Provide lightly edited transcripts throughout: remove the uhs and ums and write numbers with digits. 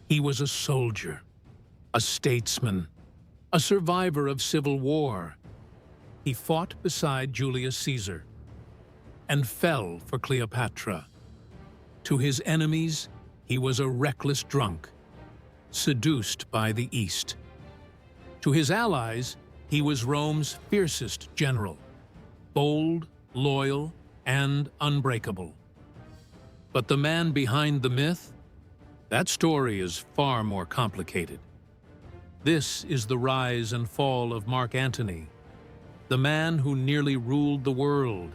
He was a soldier, a statesman, a survivor of civil war. He fought beside Julius Caesar and fell for Cleopatra. To his enemies, he was a reckless drunk, seduced by the East. To his allies, he was Rome's fiercest general, bold, loyal, and unbreakable. But the man behind the myth? That story is far more complicated. This is the rise and fall of Mark Antony, the man who nearly ruled the world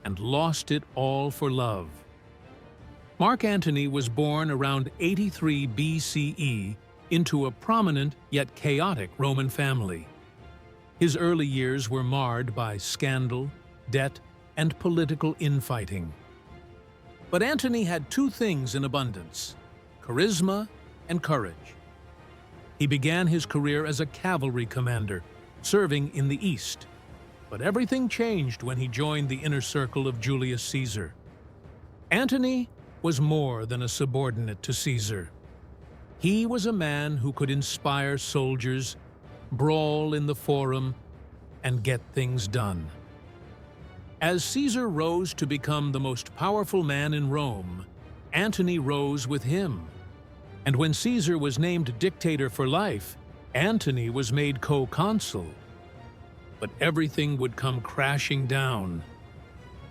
and lost it all for love. Mark Antony was born around 83 BCE into a prominent yet chaotic Roman family. His early years were marred by scandal, debt, and political infighting. But Antony had two things in abundance: charisma and courage. He began his career as a cavalry commander, serving in the East. But everything changed when he joined the inner circle of Julius Caesar. Antony was more than a subordinate to Caesar. He was a man who could inspire soldiers, brawl in the forum, and get things done. As Caesar rose to become the most powerful man in Rome, Antony rose with him. And when Caesar was named dictator for life, Antony was made co-consul. But everything would come crashing down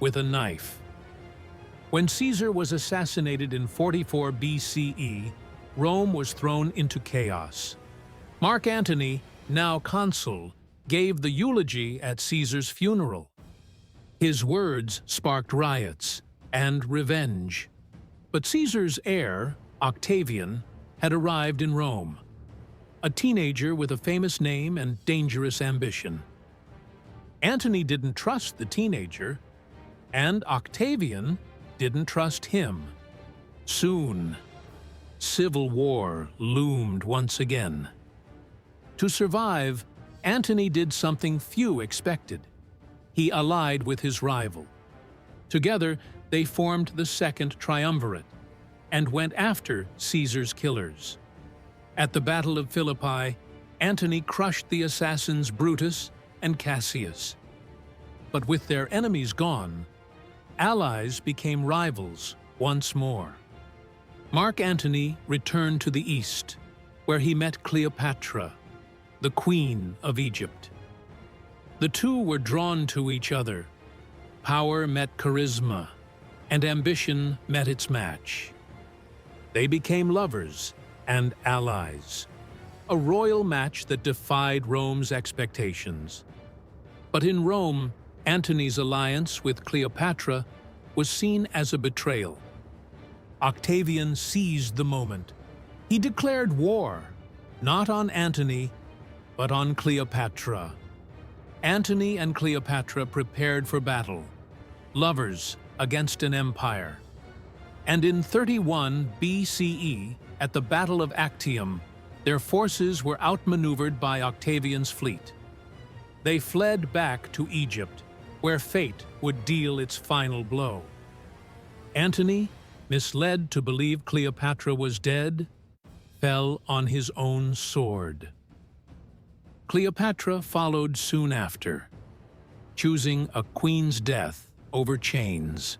with a knife. When Caesar was assassinated in 44 BCE, Rome was thrown into chaos. Mark Antony, now consul, gave the eulogy at Caesar's funeral. His words sparked riots and revenge. But Caesar's heir, Octavian, had arrived in Rome, a teenager with a famous name and dangerous ambition. Antony didn't trust the teenager, and Octavian didn't trust him. Soon, civil war loomed once again. To survive, Antony did something few expected. He allied with his rival. Together, they formed the Second Triumvirate and went after Caesar's killers. At the Battle of Philippi, Antony crushed the assassins Brutus and Cassius. But with their enemies gone, allies became rivals once more. Mark Antony returned to the East, where he met Cleopatra, the Queen of Egypt. The two were drawn to each other. Power met charisma, and ambition met its match. They became lovers and allies, a royal match that defied Rome's expectations. But in Rome, Antony's alliance with Cleopatra was seen as a betrayal. Octavian seized the moment. He declared war, not on Antony, but on Cleopatra. Antony and Cleopatra prepared for battle, lovers against an empire. And in 31 BCE, at the Battle of Actium, their forces were outmaneuvered by Octavian's fleet. They fled back to Egypt, where fate would deal its final blow. Antony, misled to believe Cleopatra was dead, fell on his own sword. Cleopatra followed soon after, choosing a queen's death over chains.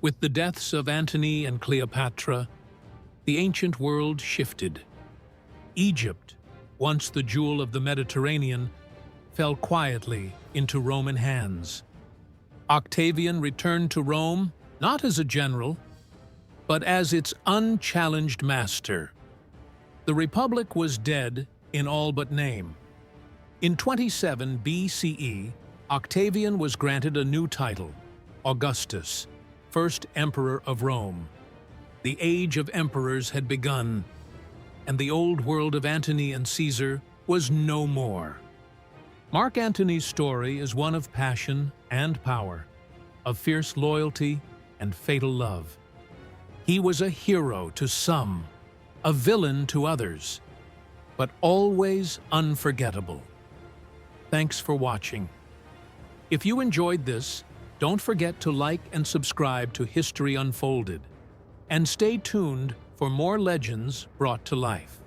With the deaths of Antony and Cleopatra, the ancient world shifted. Egypt, once the jewel of the Mediterranean, fell quietly into Roman hands. Octavian returned to Rome not as a general, but as its unchallenged master. The Republic was dead in all but name. In 27 BCE, Octavian was granted a new title, Augustus, first emperor of Rome. The age of emperors had begun, and the old world of Antony and Caesar was no more. Mark Antony's story is one of passion and power, of fierce loyalty and fatal love. He was a hero to some, a villain to others, but always unforgettable. Thanks for watching. If you enjoyed this, don't forget to like and subscribe to History Unfolded, and stay tuned for for more legends brought to life.